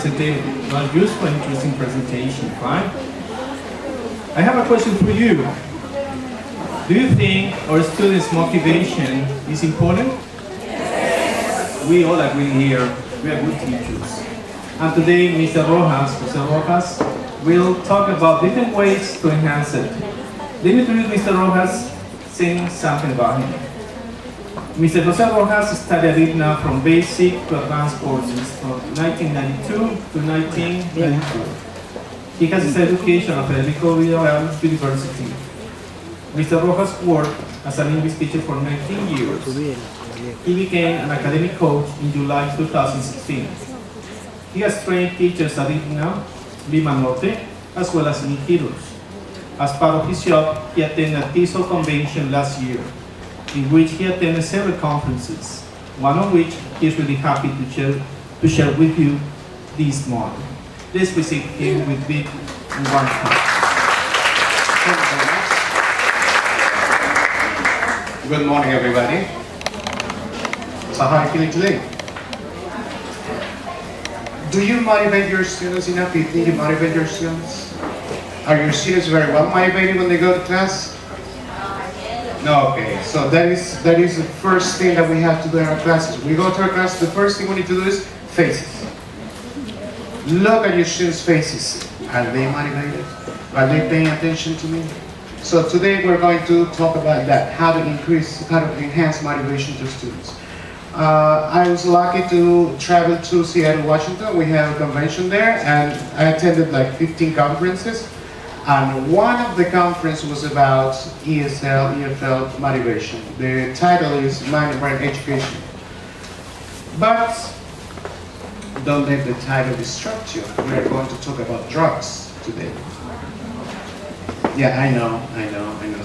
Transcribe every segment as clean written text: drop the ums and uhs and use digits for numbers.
presented a useful, interesting presentation, right? I have a question for you. Do you think our students' motivation is important? Yes. We all agree here. We are good teachers. And today, Mr. Jose Rojas, will talk about different ways to enhance it. Let me introduce Mr. Rojas, saying something about him. Mr. Jose Rojas studied ICPNA from basic to advanced courses from 1992 to 1994. He has his education at Federico Villarreal University. Mr. Rojas worked as an English teacher for 19 years. He became an academic coach in July 2016. He has trained teachers at ICPNA, Lima Norte, as well as in Iquitos. As part of his job, he attended a TESOL convention last year, in which he attended several conferences, one of which he is really happy to share with you this morning. Let's receive him with big and warm applause. Good morning, everybody. So how are you feeling today? Do you motivate your students enough? Do you think you motivate your students? Are your students very well motivated when they go to class? No, okay. So that is the first thing that we have to do in our classes. We go to our class, the first thing we need to do is faces. Look at your students' faces. Are they motivated? Are they paying attention to me? So today we're going to talk about that, how to enhance motivation to students. I was lucky to travel to Seattle, Washington. We have a convention there, and I attended like 15 conferences. And one of the conferences was about ESL, EFL motivation. The title is Mind and Brain Education. But don't let the title distract you. We're going to talk about drugs today. Yeah, I know.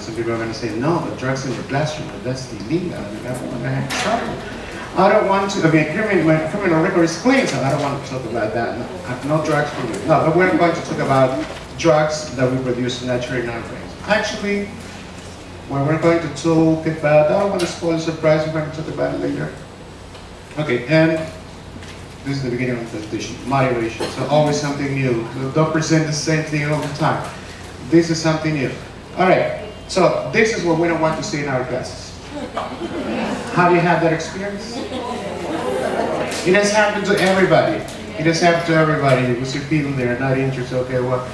Some people are going to say, no, but drugs in the classroom, that's illegal. I mean, I don't want to have trouble. I don't want to, my criminal record is clean, so I don't want to talk about that. No drugs for me. No, but we're going to talk about drugs that we produce naturally in our brains. Actually, when we're going to talk about, I don't want to spoil the surprise, we're going to talk about it later. Okay, and this is the beginning of the presentation, motivation. So always something new. So don't present the same thing all the time. This is something new. All right, so this is what we don't want to see in our classes. Have you had that experience? It has happened to everybody. It has happened to everybody. You see people there not interested. Okay, well,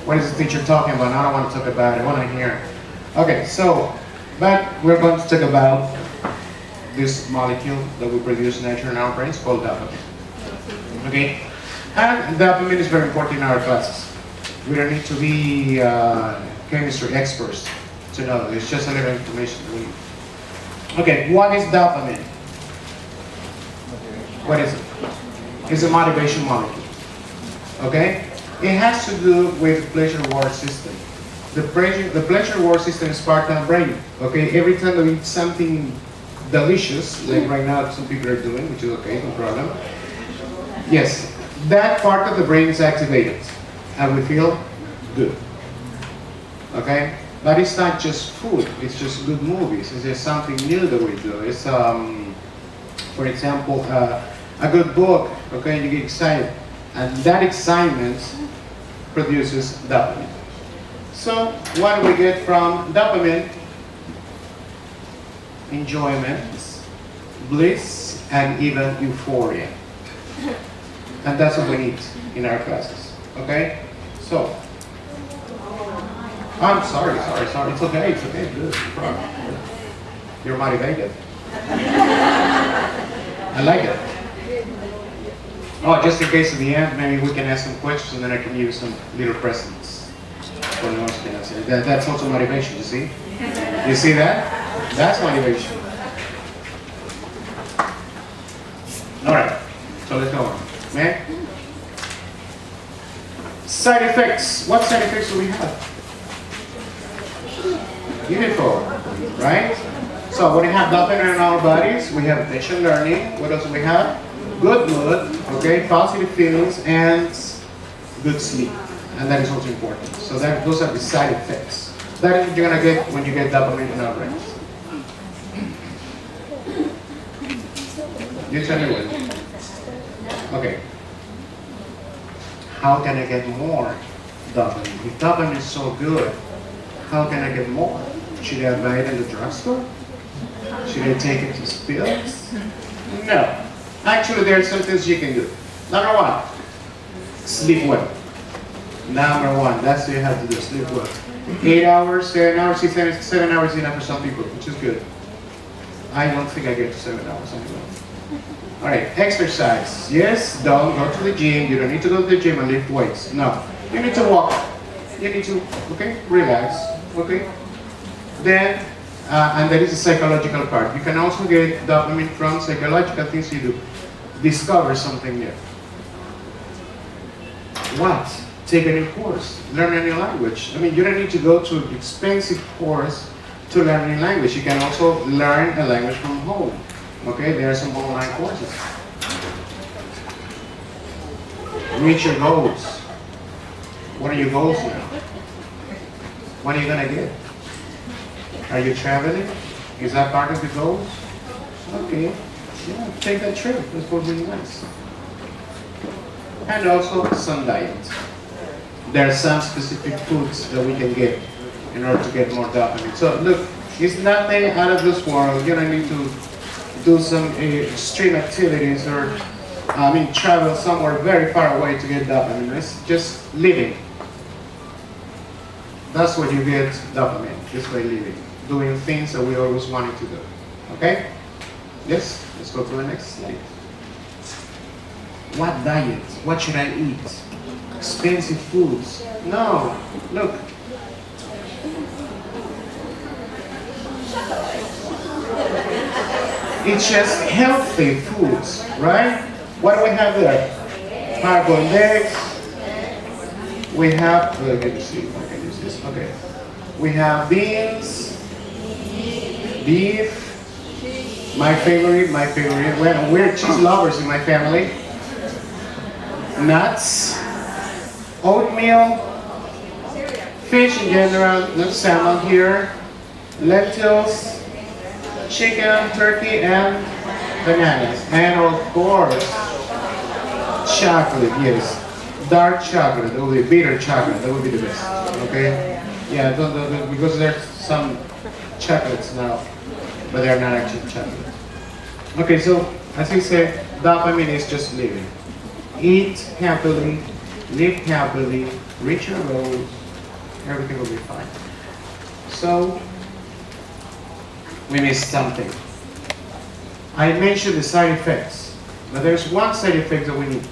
what is the teacher talking about? I don't want to talk about it. I want to hear it. Okay, so, but we're going to talk about this molecule that we produce naturally in our brains called dopamine. Okay, and dopamine is very important in our classes. We don't need to be chemistry experts to know. It's just a little information we need. Okay, what is dopamine? What is it? It's a motivation molecule. Okay? It has to do with the pleasure reward system. The pleasure reward system is part of the brain. Okay? Every time we eat something delicious, like right now some people are doing, which is okay, no problem. Yes, that part of the brain is activated. And we feel good. Okay? But it's not just food, it's just good movies. It's just something new that we do. It's, for example, a good book, okay, you get excited. And that excitement produces dopamine. So, what do we get from dopamine? Enjoyment, bliss, and even euphoria. And that's what we need in our classes, okay? So, I'm sorry. It's okay, good. You're motivated. I like it. Oh, just in case at the end, maybe we can ask some questions and then I can give you some little presents for the most things. That's also motivation, you see? You see that? That's motivation. Alright, so let's go on. Man? Side effects. What side effects do we have? Beautiful, right? So when we have dopamine in our bodies, we have attention learning. What else do we have? Good mood, okay, positive feelings, and good sleep. And that is also important. So those are the side effects. That is what you're gonna get when you get dopamine in our brains. You tell me what. Okay. how can I get more dopamine? If dopamine is so good, how can I get more? Should I buy it in the drugstore? Should I take it to pills? No. Actually, there are some things you can do. Number one, sleep well. Number one, that's what you have to do, sleep well. 8 hours, 7 hours, 7 hours is enough for some people, which is good. I don't think I get to 7 hours anyway. All right, exercise. Yes, don't go to the gym. You don't need to go to the gym and lift weights. No, you need to walk. You need to, okay, relax, okay? Then, and there is a psychological part. You can also get dopamine from psychological things you do. Discover something new. What? Take a new course. Learn a new language. I mean, you don't need to go to an expensive course to learn a new language. You can also learn a language from home. Okay, there are some online courses. Reach your goals. What are your goals now? What are you gonna get? Are you traveling? Is that part of the goals? Okay, yeah, take that trip. That's what really nice. And also some diet. There are some specific foods that we can get in order to get more dopamine. So look, it's nothing out of this world. You don't need to do some extreme activities or travel somewhere very far away to get dopamine. It's just living. That's what you get dopamine, just by living. Doing things that we always wanted to do. Okay? Yes? Let's go to the next slide. What diet? What should I eat? Expensive foods? No. Look. It's just healthy foods, right? What do we have there? Hard-boiled eggs. We have, let me see if I can use this. Okay. We have beans, beef. My favorite. Well, we're cheese lovers in my family. Nuts, oatmeal, fish in general, not salmon here, lentils, chicken, turkey, and bananas. And of course, chocolate, yes. Dark chocolate, that would be bitter chocolate, that would be the best, okay? Yeah, don't, because there's some chocolates now, but they're not actually chocolate. Okay, so as we said, dopamine is just living. Eat happily, live happily, reach your goals, everything will be fine. So, we missed something. I mentioned the side effects, but there's one side effect that we need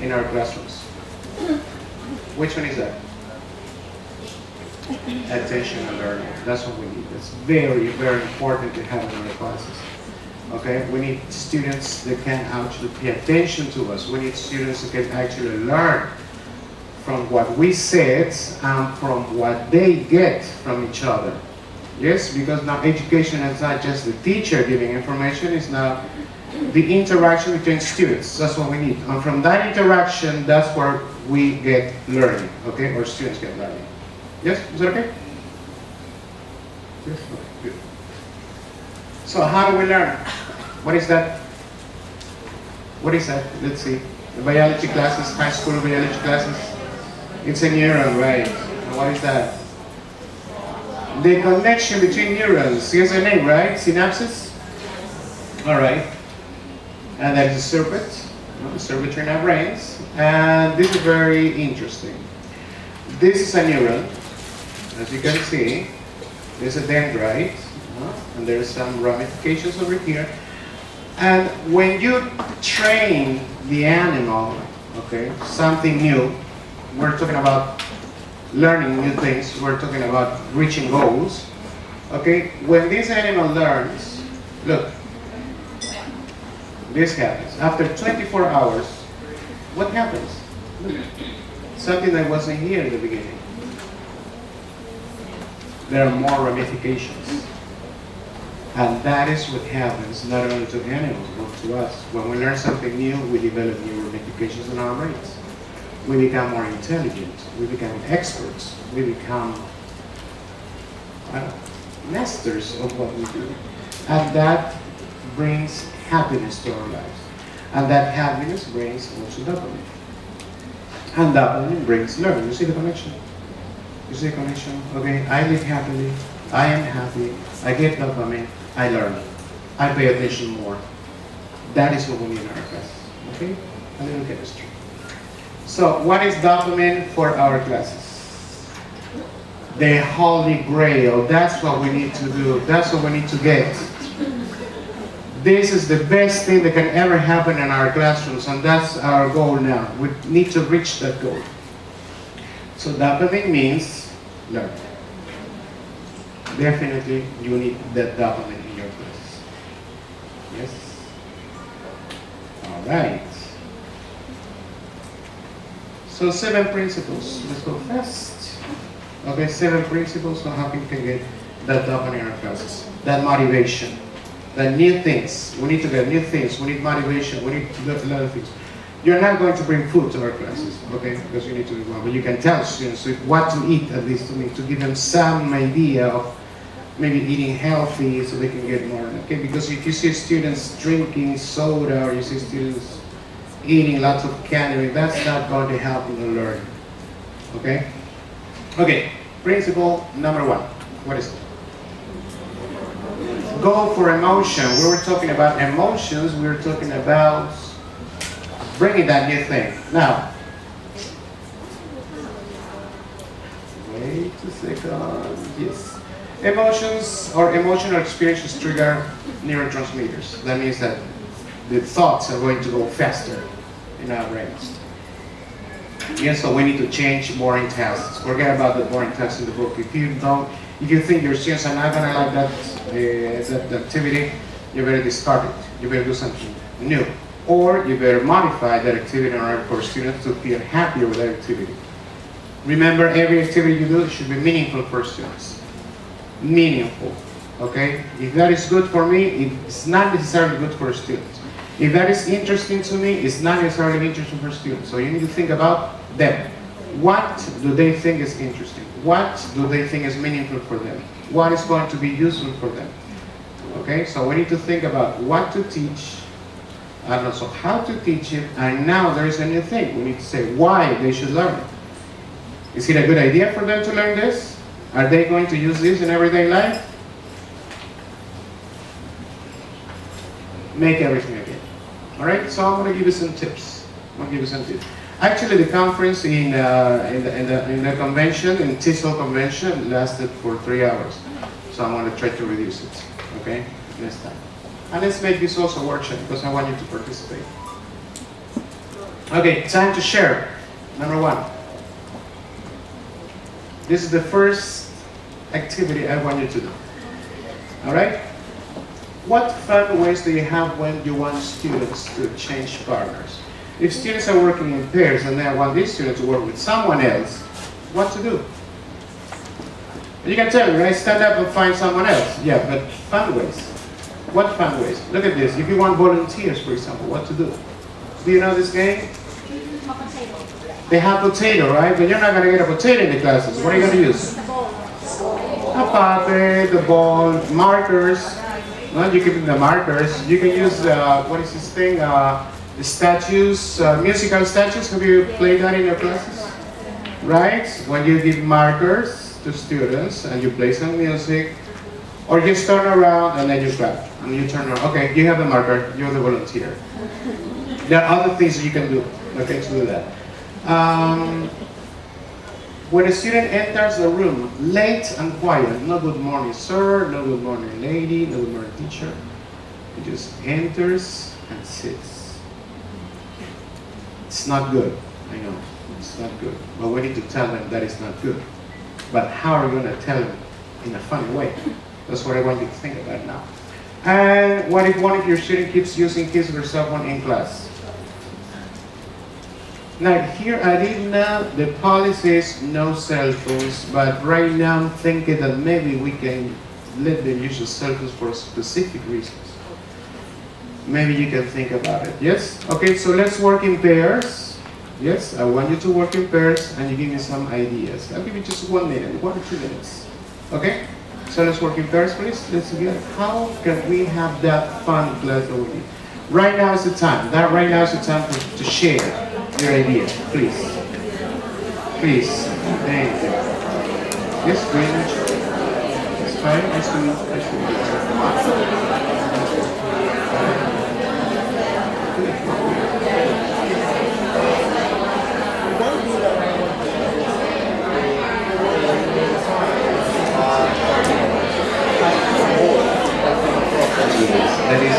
in our classrooms. Which one is that? Attention and learning. That's what we need. It's very, very important to have in our classes. Okay? We need students that can actually pay attention to us. We need students that can actually learn from what we said and from what they get from each other. Yes, because now education is not just the teacher giving information, it's now the interaction between students. That's what we need. And from that interaction, that's where we get learning, okay? Or students get learning. Yes, is that okay? Yes, okay, good. So how do we learn? What is that? What is that? Let's see. The biology classes, high school biology classes. It's a neuron, right? And what is that? The connection between neurons. Here's a name, right? Synapses? All right. And that is a circuit. The circuitry in our brains. And this is very interesting. This is a neuron. As you can see, there's a dendrite. And there's some ramifications over here. And when you train the animal, okay, something new, we're talking about learning new things, we're talking about reaching goals, okay, when this animal learns, look, this happens. After 24 hours, what happens? Look, something that wasn't here in the beginning. There are more ramifications. And that is what happens not only to animals, but to us. When we learn something new, we develop new ramifications in our brains. We become more intelligent. We become experts. We become masters of what we do. And that brings happiness to our lives. And that happiness brings also dopamine. And dopamine brings learning. You see the connection? You see the connection? Okay, I live happily, I am happy, I get dopamine, I learn. I pay attention more. That is what we need in our class. Okay? A little chemistry. So, what is dopamine for our classes? The holy grail. That's what we need to do. That's what we need to get. This is the best thing that can ever happen in our classrooms, and that's our goal now. We need to reach that goal. So dopamine means learn. Definitely you need that dopamine in your class. Yes? Alright. So 7 principles. Let's go fast. Okay, 7 principles on how we can get that dopamine in our classes. That motivation. The new things. We need to get new things. We need motivation. We need to get a lot of things. You're not going to bring food to our classes, okay? Because you need to do one. But you can tell students what to eat, at least to give them some idea of maybe eating healthy so they can get more, okay? Because if you see students drinking soda or you see students eating lots of candy, that's not going to help in the learning, okay? Okay, principle number 1. What is it? Go for emotion. We were talking about emotions. We were talking about bringing that new thing. Now, wait a second. Yes. Emotions or emotional experiences trigger neurotransmitters. That means that the thoughts are going to go faster in our brains. Yes, so we need to change boring tasks. Forget about the boring tasks in the book. If you think your students are not going to like that activity, you better discard it. You better do something new. Or you better modify that activity in order for students to feel happier with that activity. Remember, every activity you do should be meaningful for students. Meaningful, okay? If that is good for me, it's not necessarily good for students. If that is interesting to me, it's not necessarily interesting for students. So you need to think about them. What do they think is interesting? What do they think is meaningful for them? What is going to be useful for them? Okay, so we need to think about what to teach, and also how to teach it, and now there is a new thing. We need to say why they should learn it. Is it a good idea for them to learn this? Are they going to use this in everyday life? Make everything again. Alright, so I'm going to give you some tips. Actually, the conference in the convention, in TESOL convention, lasted for 3 hours. So I'm going to try to reduce it, okay, next time. And let's make this also a workshop because I want you to participate. Okay, time to share. Number 1. This is the first activity I want you to do. Alright? What fun ways do you have when you want students to change partners? If students are working in pairs and they want this student to work with someone else, what to do? You can tell me, right? Stand up and find someone else. Yeah, but fun ways. What fun ways? Look at this. If you want volunteers, for example, what to do? Do you know this game? They have potato, right? But you're not going to get a potato in the classes. What are you going to use? A puppet, the ball, markers. Well, you give them the markers. You can use, what is this thing? The statues, musical statues. Have you played that in your classes? Right? When you give markers to students and you play some music, or just turn around and then you clap. And you turn around. Okay, you have the marker. You're the volunteer. There are other things you can do. Okay, to do that. When a student enters the room, late and quiet, no good morning sir, no good morning lady, no good morning teacher. He just enters and sits. It's not good, I know, it's not good. But we need to tell them that it's not good. But how are we going to tell them in a funny way? That's what I want you to think about now. And what if one of your students keeps using his or her cell phone in class? Now here at ICPNA, the policy is no cell phones, but right now I'm thinking that maybe we can let them use the cell phones for specific reasons. Maybe you can think about it, yes? Okay, so let's work in pairs. Yes, I want you to work in pairs and you give me some ideas. I'll give you just 1 minute, 1 or 2 minutes. Okay? So let's work in pairs, please. Let's see how can we have that fun class that we need. Right now is the time. Right now is the time to share your idea, please. Please. Thank you. Yes, please. It's fine. Nice to meet you. Nice to meet That is.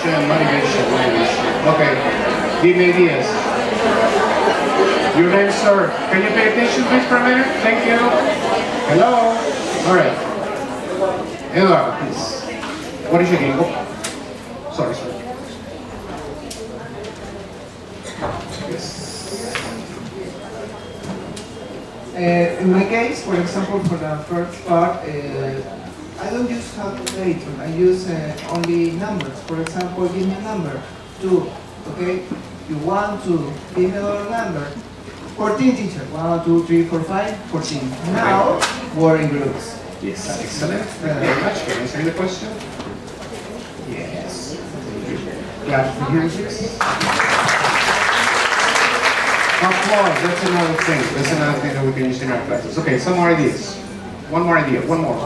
Motivation. Okay, give me ideas. Your name, sir. Can you pay attention, please, for a minute? Thank you. Hello. All right. Eduardo, please. What is your name? Oh. Sorry, sir. Yes. In my case, for example, for the first part, I don't use calculator. I use only numbers. For example, give me a number, 2. Okay? You want to give me another number. 14, teacher. 1, 2, 3, 4, 5, 14. Now, we're in groups. Yes. Excellent. Thank you very much. Can I answer the question? Yes. Glad to hear this. Applause. That's another thing. That's another thing that we can use in our classes. Okay, some more ideas. One more idea. One more.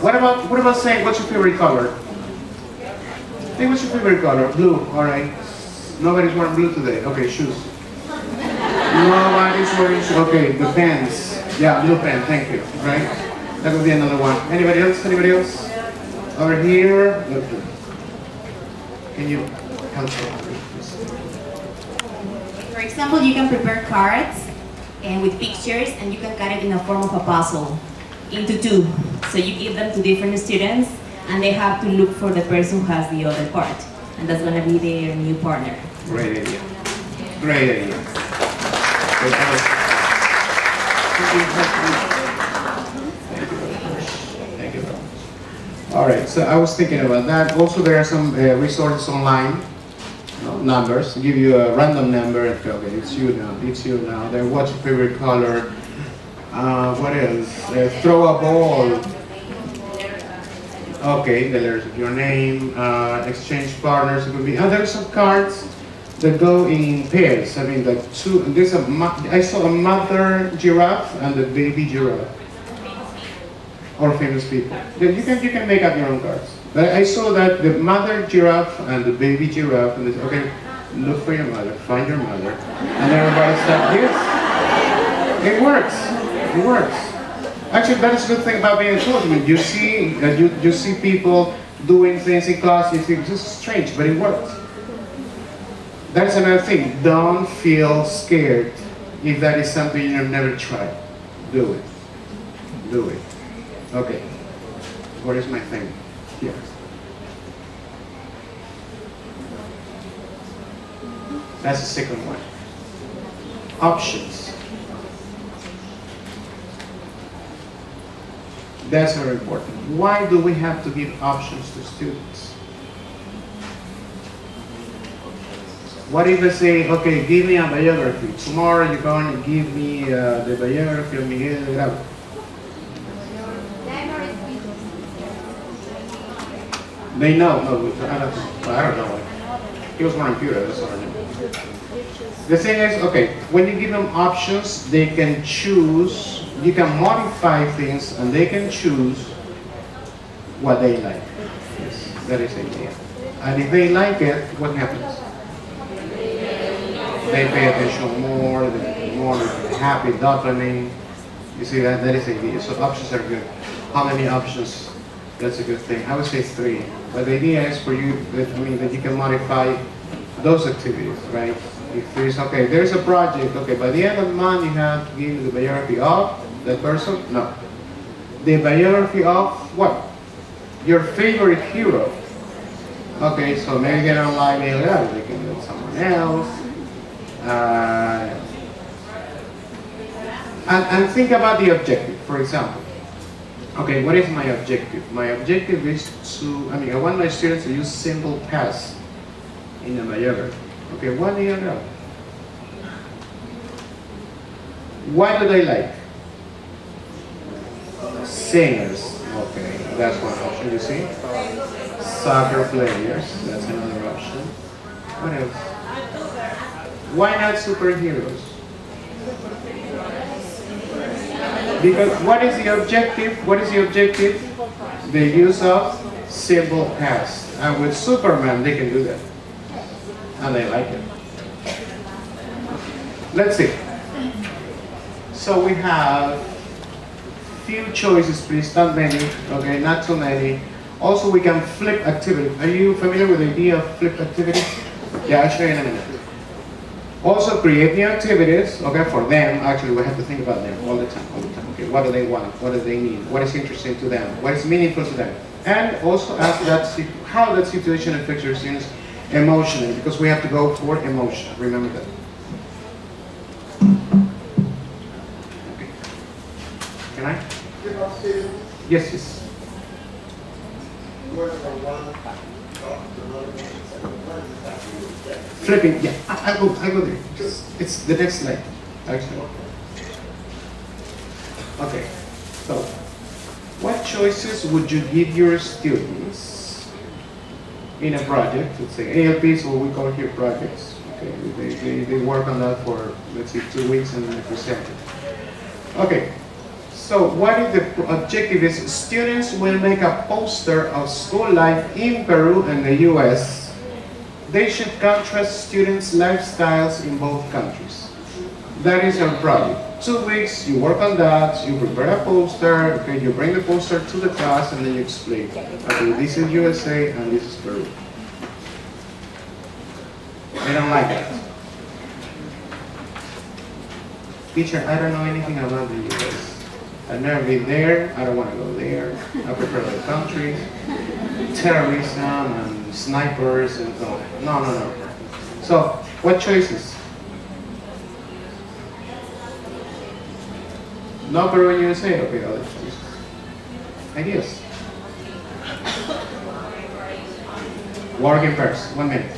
What about saying what's your favorite color? Hey, what's your favorite color? Blue. All right. Nobody's wearing blue today. Okay, shoes. Nobody's wearing shoes. Okay, the pens. Yeah, blue pen. Thank you. Right. That would be another one. Anybody else? Over here. Can you help me? For example, you can prepare cards and with pictures, and you can cut it in a form of a puzzle into 2. So you give them to different students, and they have to look for the person who has the other part. and that's gonna be their new partner. Great idea. Great idea. Thank you very much. All right, so I was thinking about that. Also, there are some resources online, numbers, give you a random number. Okay, it's you now, it's you now. Then what's your favorite color? What else? Throw a ball. Okay, the letters of your name, exchange partners. It could be. There are some cards that go in pairs. I mean, like two. I saw a mother giraffe and a baby giraffe, or famous people. You can make up your own cards. I saw that the mother giraffe and the baby giraffe, and they said, okay, look for your mother, find your mother, and everybody said, yes, it works. It works. Actually, that is a good thing about being a coach. I mean, you see people doing things in class. You think this is strange, but it works. That's another thing. Don't feel scared if that is something you've never tried. Do it. Do it. Okay. What is my thing? Here. That's the second one. Options. That's very important. Why do we have to give options to students? What if I say, okay, give me a biography. Tomorrow you're going to give me the biography of Miguel de Grau. They know. No, I don't know. He was more computer, that's what I know. The thing is, okay, when you give them options, they can choose. You can modify things, and they can choose what they like. Yes, that is the idea. And if they like it, what happens? They pay attention more, they're more happy, dopamine. You see that? That is the idea. So options are good. How many options? That's a good thing. I would say 3. But the idea is for you that you can modify those activities, right? If there's there's a project. Okay, by the end of the month you have to give the biography of that person. No, the biography of what? Your favorite hero. Okay, so maybe they don't like me. They can do someone else. And think about the objective. For example, okay, what is my objective? My objective is to. I want my students to use simple past in a biography. Okay, what do you know? What do they like? Singers. Okay, that's one option, you see? Soccer players, that's another option. What else? Why not superheroes? Because what is the objective? What is the objective? The use of simple past. And with Superman, they can do that. And they like it. Let's see. So we have few choices, please, not many, okay, not too many. Also, we can flip activity. Are you familiar with the idea of flip activity? Yeah, I'll show you in a minute. Also, create new activities, okay, for them. Actually, we have to think about them all the time, okay. What do they want? What do they need? What is interesting to them? What is meaningful to them? And also ask how that situation affects your students emotionally, because we have to go for emotion. Remember that. Okay. Can I? Yes, yes. Flipping, yeah. I go there. It's the next slide, actually. Okay. So, what choices would you give your students in a project? Let's say ALPs, what we call here projects. Okay, they work on that for, let's say, 2 weeks and then they present it. Okay, so what is the objective is students will make a poster of school life in Peru and the US. They should contrast students' lifestyles in both countries. That is our project. 2 weeks, you work on that, you prepare a poster, okay, you bring the poster to the class and then you explain, okay, this is USA and this is Peru. They don't like that. Teacher, I don't know anything about the US. I've never been there, I don't want to go there. I prefer other countries. Terrorism and snipers and no. So, what choices? No Peruvian USA, okay, other choices. Ideas. Work in pairs, 1 minute.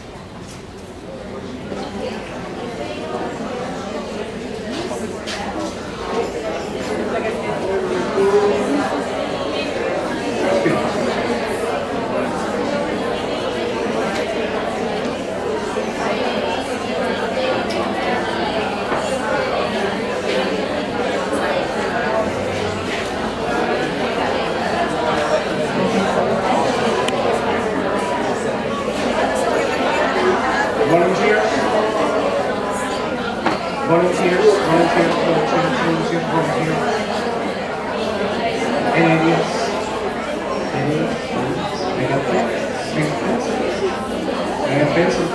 Volunteers? Any ideas? I got pencils.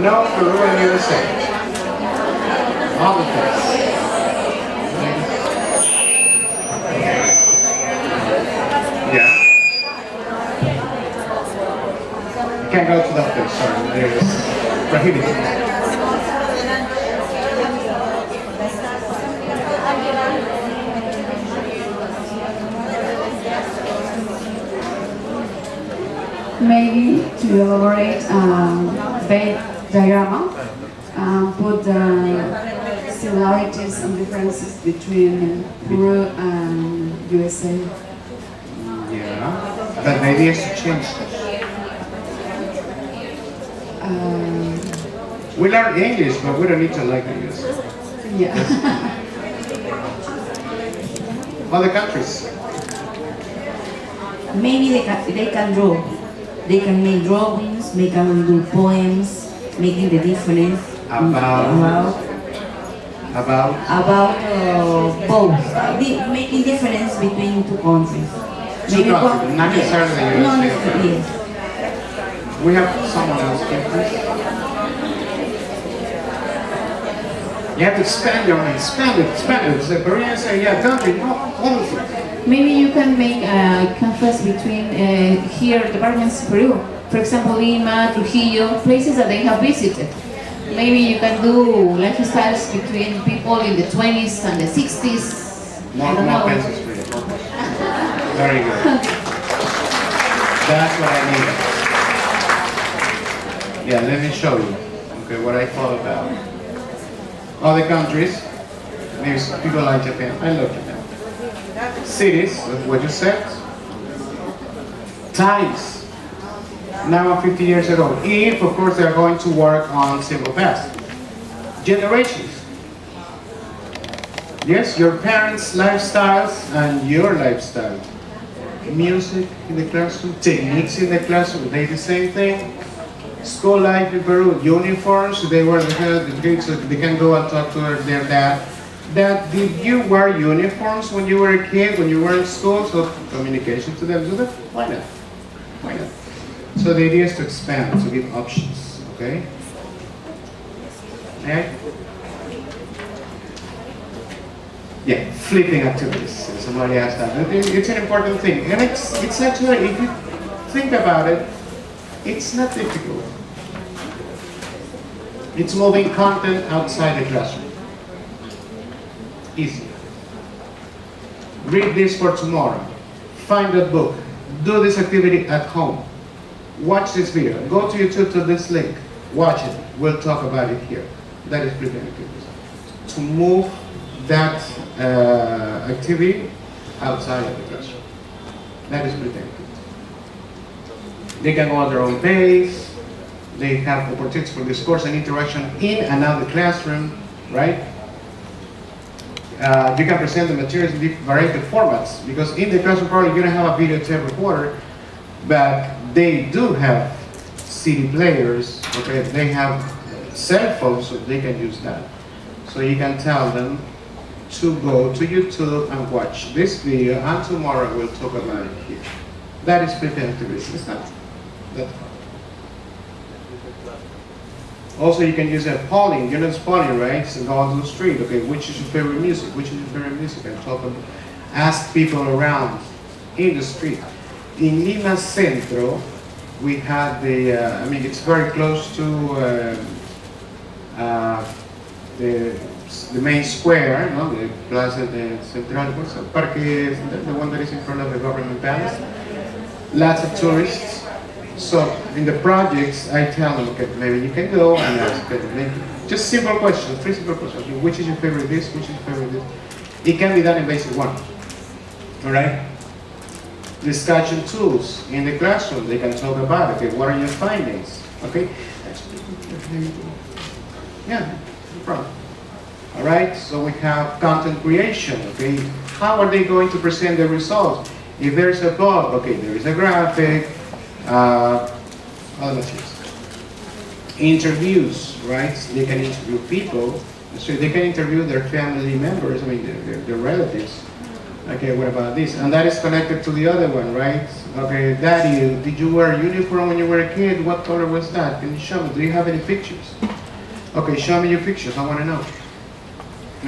No Peruvian USA. All the things. Yeah. You can't go to that place, sorry. There's prohibited. Maybe to elaborate Venn diagram, put the similarities and differences between Peru and USA. Yeah. But maybe it's changed. We learn English, but we don't need to like the US. Yeah. Other countries. Maybe they can draw. They can make drawings, they can do poems, making the difference About both, making difference between two countries. Two countries, not yes. necessarily the No, USA. necessarily, yes. we have someone else here, please. You have to expand your mind, expand it. The Koreans say, yeah, country, no, policy. Maybe you can make a contrast between here departments in Peru. For example, Lima, Trujillo, places that they have visited. Maybe you can do lifestyles between people in the 20s and the 60s. More pencils for you. Very good. That's what I need. Yeah, let me show you. Okay, what I thought about. Other countries, maybe people like Japan. I love Japan. Cities, that's what you said. Times. Now 50 years ago. If, of course, they're going to work on simple past. Generations. Yes, your parents' lifestyles and your lifestyle. Music in the classroom, techniques in the classroom, they the same thing. School life in Peru, uniforms, they wear the kids so they can go and talk to their dad. Dad, did you wear uniforms when you were a kid, when you were in school? So communication to them, do that? Why not? Why not? So the idea is to expand, to give options, okay? Okay? Yeah, flipping activities. Somebody asked that. It's an important thing. And it's actually, if you think about it, it's not difficult. It's moving content outside the classroom. Easy. Read this for tomorrow. Find that book. Do this activity at home. Watch this video. Go to YouTube to this link. Watch it. We'll talk about it here. That is flipping activities. To move that activity outside of the classroom. That is flipping activities. They can go at their own pace. They have opportunities for discourse and interaction in and out of the classroom, right? You can present the materials in different variety of formats, because in the classroom probably you don't have a videotape recorder, but they do have CD players, okay? They have cell phones, so they can use that. So you can tell them to go to YouTube and watch this video, and tomorrow we'll talk about it here. That is flipping activities. It's not that hard. Also, you can use a polling. You know it's polling, right? So go on the street. Okay, which is your favorite music? Which is your favorite music? And talk about, ask people around in the street. In Lima Centro, we had the. I mean, it's very close to the main square, no? The Plaza de Central, what's it? Parque, the one that is in front of the government palace. Lots of tourists. So in the projects, I tell them, okay, maybe you can go and ask them. Just simple questions, 3 simple questions. Okay, which is your favorite this? Which is your favorite this? It can be done in basic 1. All right? Discussion tools in the classroom. They can talk about, okay, what are your findings? Okay? Yeah, no problem. All right, so we have content creation. Okay, how are they going to present the results? If there's a blog, okay, there is a graphic. Other things. Interviews, right? They can interview people. So they can interview their family members, I mean, their relatives. Okay, what about this? And that is connected to the other one, right? Okay, Daddy, did you wear a uniform when you were a kid? What color was that? Can you show me? Do you have any pictures? Okay, show me your pictures. I want to know.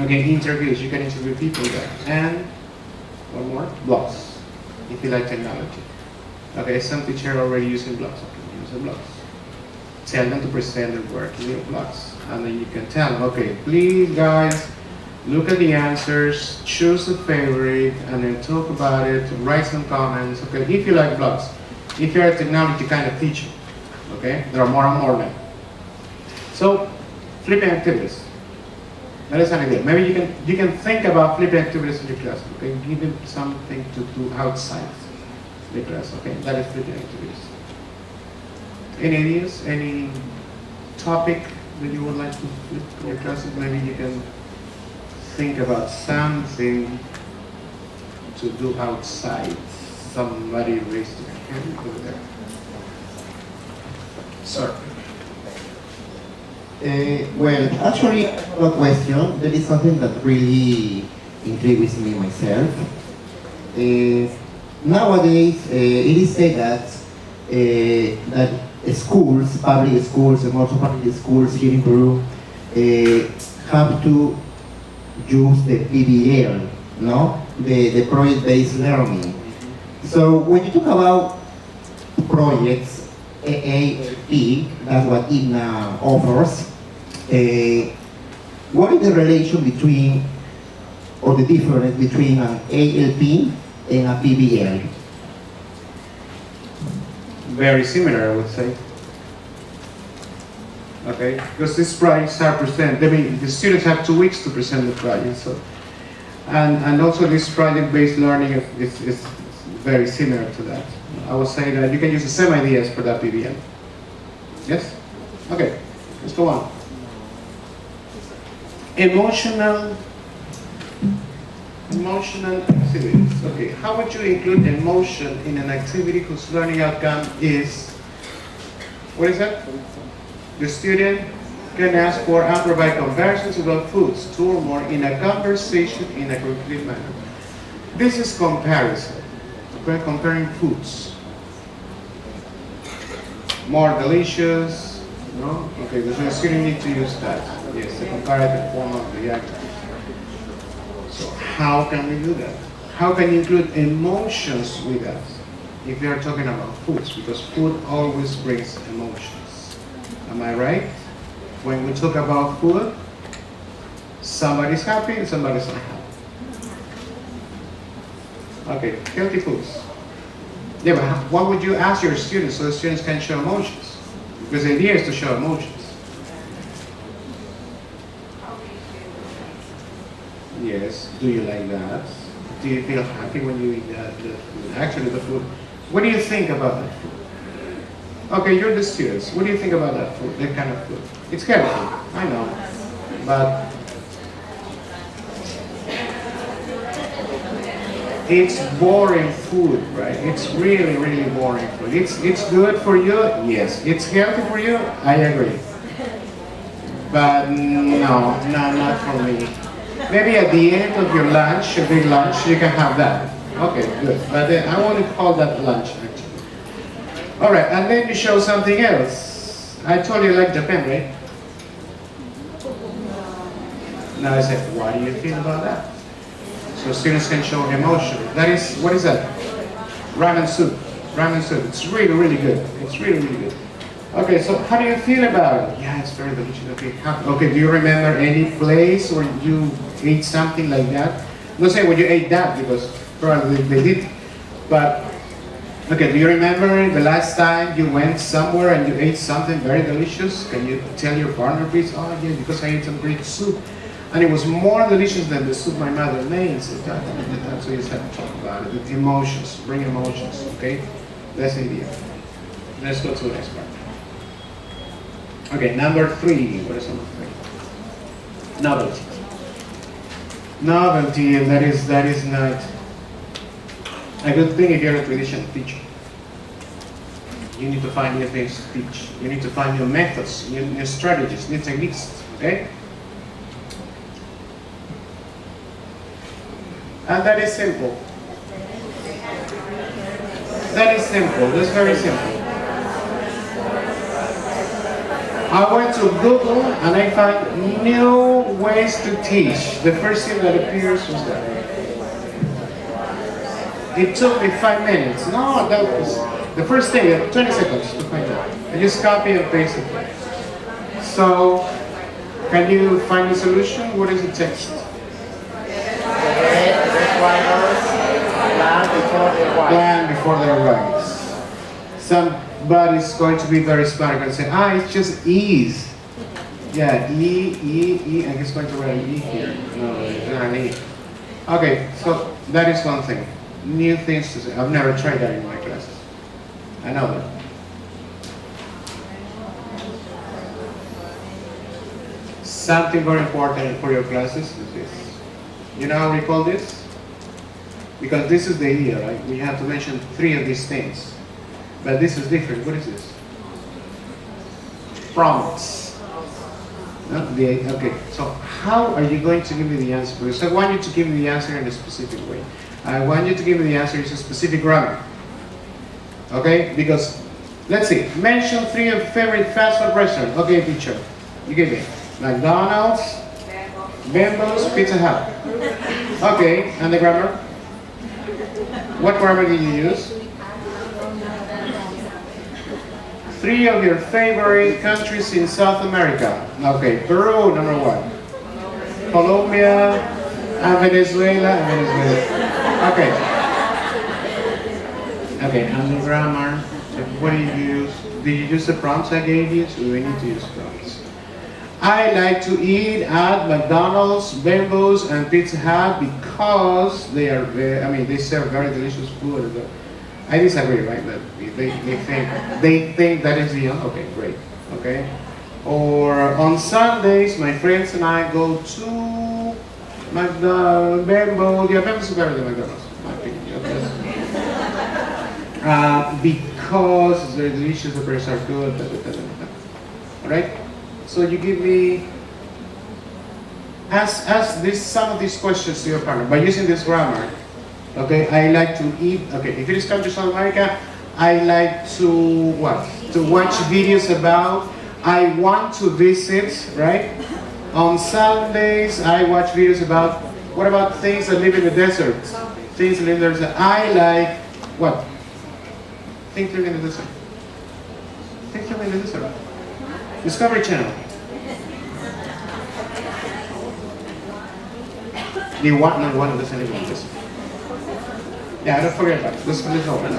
Okay, interviews. You can interview people there. And one more, blogs, if you like technology. Okay, some teacher already using blogs. Okay, use the blogs. Tell them to present their work in your blogs. And then you can tell them, okay, please guys, look at the answers, choose a favorite, and then talk about it, write some comments. Okay, if you like blogs. If you're a technology kind of teacher, okay, there are more and more now. So, flipping activities. That is an idea. Maybe you can think about flipping activities in your class. Okay, give them something to do outside the class. Okay, that is flipping activities. Any ideas? Any topic that you would like to flip in your classes? Maybe you can think about something to do outside. Somebody raised their hand over there. Sir. Well, actually, a question. There is something that really intrigues me myself. Nowadays, it is said that schools, public schools, and also public schools here in Peru, have to use the PBL, no, the project-based learning. So when you talk about projects, AAP, that's what ICPNA offers. What is the relation between, or the difference between an ALP and a PBL? Very similar, I would say. Okay, because these projects are presented. I mean, the students have 2 weeks to present the project. So, and also this project-based learning is very similar to that. I would say that you can use the same ideas for that PBL. Yes? Okay, let's go on. Emotional activities. Okay, how would you include emotion in an activity whose learning outcome is, what is that? The student can ask for and provide comparisons about foods, 2 or more, in a conversation in a complete manner. This is comparison. Okay, comparing foods. More delicious, no? Okay, the student needs to use that. Yes, the comparative form of the activity. So how can we do that? How can you include emotions with that if you are talking about foods? Because food always brings emotions. Am I right? When we talk about food, somebody's happy and somebody's not happy. Okay, healthy foods. Yeah, but what would you ask your students so the students can show emotions? Because the idea is to show emotions. Yes, do you like that? Do you feel happy when you eat that? Actually, the food. What do you think about that food? Okay, you're the students. What do you think about that food, that kind of food? It's healthy, I know. But it's boring food, right? It's really, really boring food. It's good for you? Yes. It's healthy for you? I agree. But no, not for me. Maybe at the end of your lunch, a big lunch, you can have that. Okay, good. But then I won't call that lunch, actually. All right, and then you show something else. I told you like Japan, right? Now I said, what do you feel about that? So students can show emotion. That is, what is that? Ramen soup. Ramen soup. It's really, really good. It's really, really good. Okay, so how do you feel about it? Yeah, it's very delicious. Okay, okay, do you remember any place where you ate something like that? I'm not saying when you ate that because probably they did, but okay, do you remember the last time you went somewhere and you ate something very delicious? Can you tell your partner, please? Oh yeah, because I ate some great soup. And it was more delicious than the soup my mother made. So that's what you have to talk about it. With emotions, bring emotions, okay? That's the idea. Let's go to the next part. Okay, number 3. What is number 3? Novelty. Novelty, and that is not a good thing if you're a traditional teacher. You need to find new things to teach. You need to find new methods, new strategies, new techniques, okay? And that is simple. That is simple. That's very simple. I went to Google and I found new ways to teach. The first thing that appears was that. It took me 5 minutes. No, that was the first thing, 20 seconds to find out. I just copy and paste it. So, can you find the solution? What is the text? Plan before they rise. Somebody's going to be very smart and say, it's just E's. Yeah, E, and he's going to write an E here. No, it's not an E. Okay, so that is one thing. New things to say. I've never tried that in my classes. I know that. Something very important for your classes is this. You know how we call this? Because this is the idea, right? We have to mention 3 of these things. But this is different. What is this? Prompts. No? Okay, so how are you going to give me the answer? Because I want you to give me the answer in a specific way. I want you to give me the answer in a specific grammar. Okay? Because, let's see. Mention 3 of your favorite fast food restaurants. Okay, teacher. You give me. McDonald's, Bimbo's, Pizza Hut. Okay, and the grammar? What grammar did you use? 3 of your favorite countries in South America. Okay, Peru, number 1. Colombia, and Venezuela, Okay. Okay, and the grammar. What do you use? Did you use the prompts I gave you? So we need to use prompts. I like to eat at McDonald's, Bimbo's, and Pizza Hut because they are they serve very delicious food. I disagree, right? But they think that is the okay, great, okay. Or on Sundays, my friends and I go to McDonald's, Bimbo. Yeah, Bimbo's better than McDonald's, in my opinion. Because they're delicious, the burgers are good. All right. So you give me, ask some of these questions to your partner by using this grammar. Okay, I like to eat. Okay, if it is country South America, I like to what? To watch videos about. I want to visit, right? On Sundays, I watch videos about. What about things that live in the desert? Things that live in the desert. I like what? Things that live in the desert. Things that live in the desert. Discovery Channel. The one doesn't even listen. Yeah, don't forget about it. Let's open it.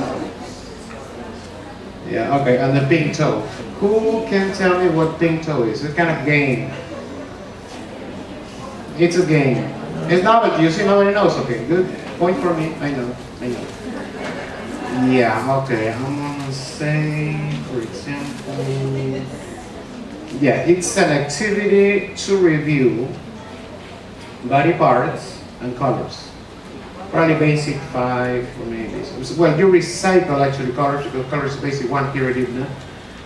Yeah, okay, and the pink toe. Who can tell me what pink toe is? It's kind of game. It's a game. It's novelty. You see, nobody knows. Okay, good. Point for me. I know. Yeah, okay. I'm gonna say, for example, yeah, it's an activity to review body parts and colors. Probably basic 5 or maybe basic. Well, you recycle actually colors because colors is basic 1 period, no?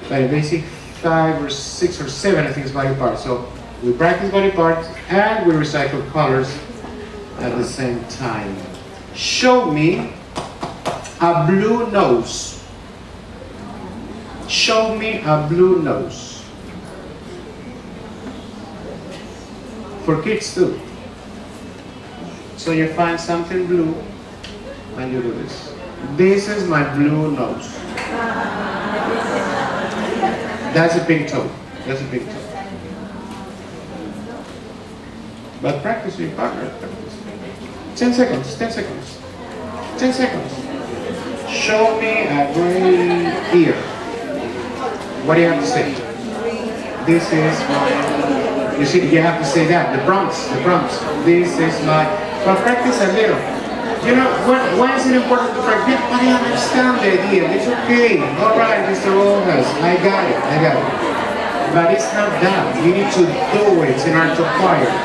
But basic 5 or 6 or 7 I think is body parts. So we practice body parts and we recycle colors at the same time. Show me a blue nose. Show me a blue nose. for kids too. So you find something blue and you do this. This is my blue nose. That's a big toe. That's a big toe. But practice with your partner. Practice. 10 seconds. 10 seconds. 10 seconds. Show me a gray ear. What do you have to say? This is my. You see, you have to say that. The prompts. The prompts. This is my. But practice a little. You know, why is it important to practice? I understand the idea. It's okay. All right, Mr. Rojas. I got it. I got it. But it's not that. You need to do it in order to acquire it.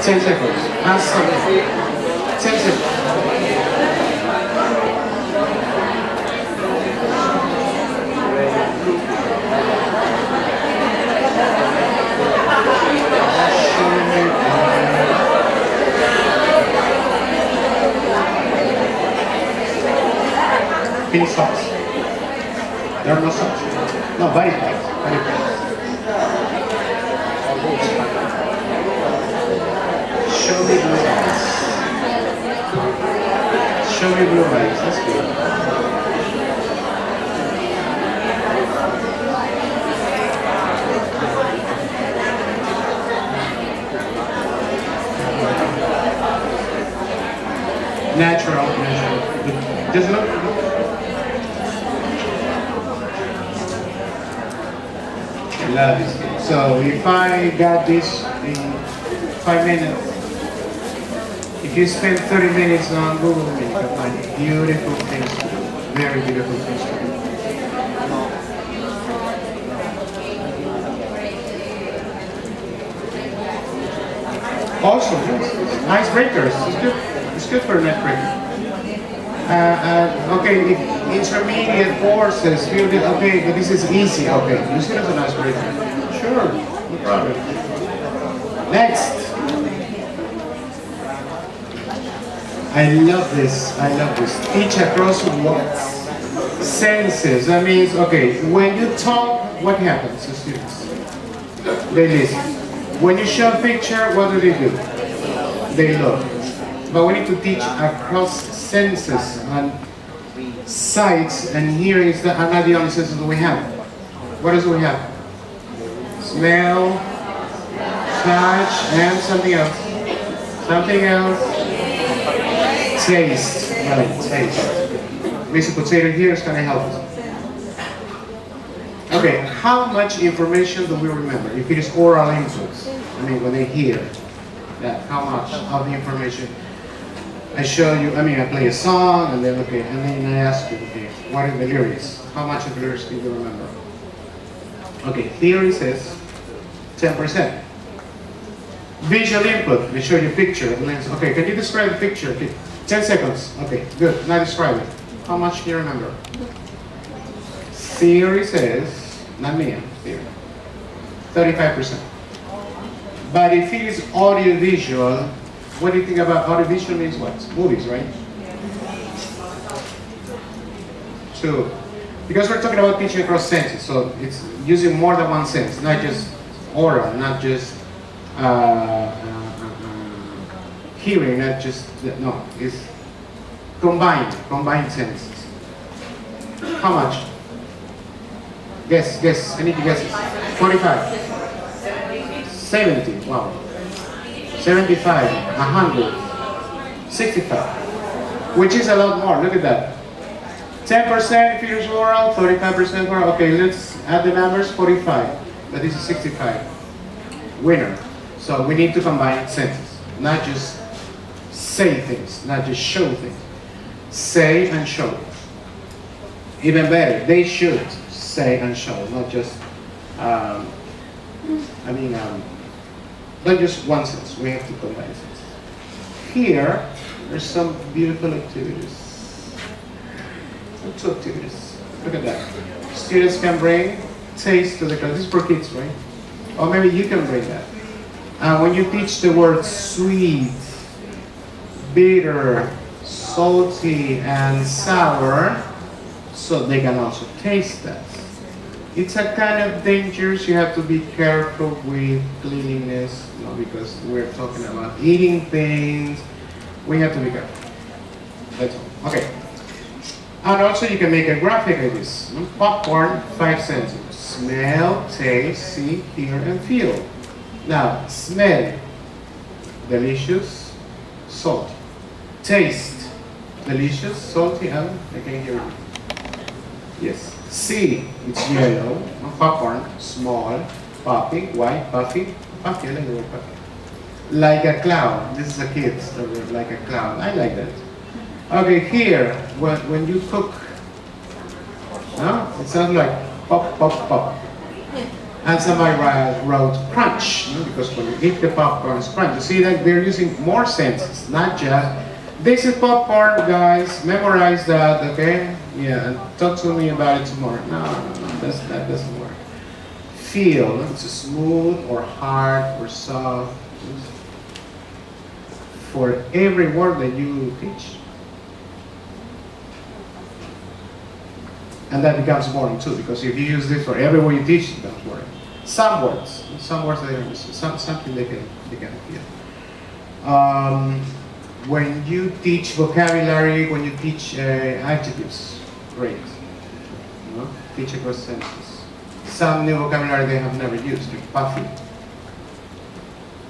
10 seconds. Ask something. 10 seconds. Pin socks. There are no socks. No, body parts. Body parts. Show me blue eyes. Show me blue eyes. That's good. Natural. Just look. I love this game. So if I got this in 5 minutes, if you spend 30 minutes on Google, you can find beautiful things to do. Very beautiful things to do. Also, yes, icebreakers. It's good. It's good for an icebreaker. Okay, if intermediate courses feel that, okay, but this is easy, okay, use it as an icebreaker. Sure, no problem. Next. I love this, I love this. Teach across what? Senses. That means, okay, when you talk, what happens to students? They listen. When you show a picture, what do? They look. But we need to teach across senses and sights, and here is the, are not the only senses that we have. What else do we have? Smell, touch, and something else. Something else. Taste. Right, taste. Mr. Potato here is going to help us. Okay, how much information do we remember? If it is oral inputs, I mean, when they hear that, how much of the information? I show you, I mean, I play a song, and then, okay, and then I ask you, okay, what are the lyrics? How much of the lyrics do you remember? Okay, theory says 10%. Visual input, we show you a picture. Okay, can you describe the picture? Okay, 10 seconds. Okay, good, now describe it. How much do you remember? Theory says, not me, theory, 35%. But if it is audio-visual, what do you think about audio-visual means what? Movies, right? 2. Because we're talking about teaching across senses, so it's using more than one sense, not just oral, not just hearing, not just, no, it's combined senses. How much? Guess, I need to guess. 45. 70, wow. 75, 100, 65, which is a lot more, look at that. 10% figures oral, 35% oral. Okay, let's add the numbers, 45, but this is 65. Winner. So we need to combine senses, not just say things, not just show things. Say and show. Even better, they should say and show, not just, not just one sense, we have to combine senses. Here, there's some beautiful activities. 2 activities. Look at that. Students can bring taste to the class. This is for kids, right? Or maybe you can bring that. When you teach the word sweet, bitter, salty, and sour, so they can also taste that. It's a kind of dangerous. You have to be careful with cleanliness, you know, because we're talking about eating things. We have to be careful. That's all. Okay. And also you can make a graphic like this. Popcorn, 5 cents. Smell, taste, see, hear, and feel. Now, smell, delicious, salty. Taste, delicious, salty, and I can hear it. Yes. See, it's yellow. Popcorn, small, puffy, white, puffy. Puffy, I like the word puffy. Like a cloud. This is a kid, so like a cloud. I like that. Okay, here, when you cook, it sounds like pop, pop, pop. And somebody wrote crunch, because when you eat the popcorn, it's crunch. You see that they're using more senses, not just, this is popcorn, guys, memorize that, okay? Yeah, and talk to me about it tomorrow. No, that doesn't work. Feel, it's smooth or hard or soft. For every word that you teach. And that becomes boring too, because if you use this for every word you teach, it becomes boring. Some words they understand, something they can feel. When you teach vocabulary, when you teach adjectives, great. You know? Teach across sentences. Some new vocabulary they have never used, like puffy.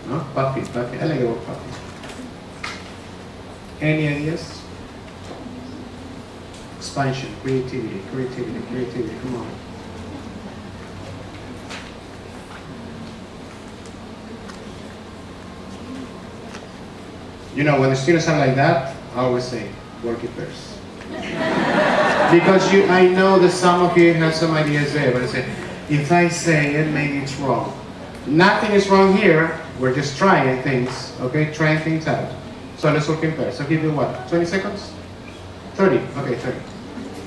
No? Puffy, I like the word puffy. Any ideas? Expansion, creativity, come on. You know, when the students are like that, I always say, work it first. Because I know that some of you have some ideas there, but I say, if I say it, maybe it's wrong. Nothing is wrong here, we're just trying things, okay? Trying things out. So let's work in pairs. So give you what, 20 seconds? 30, okay, 30.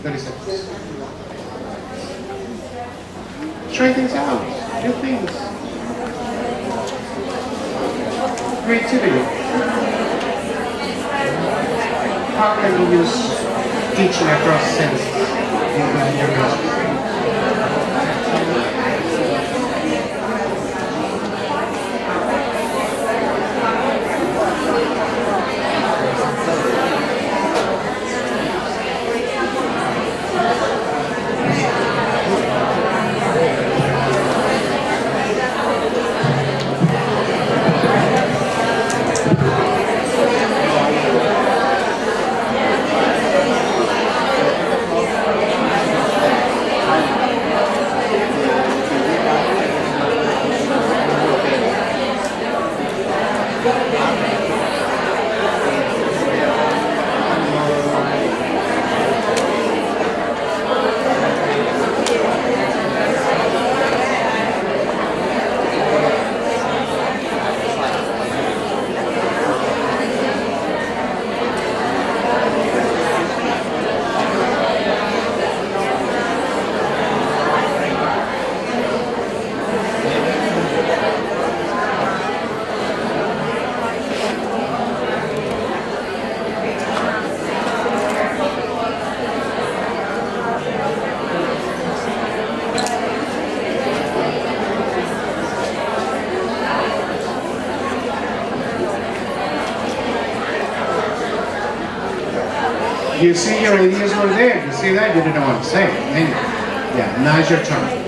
30 seconds. Try things out, do things. Creativity. How can you use teaching across senses in your classroom? You see your ideas were there. You see that? You didn't know what I'm saying. Anyway, yeah, now it's your turn.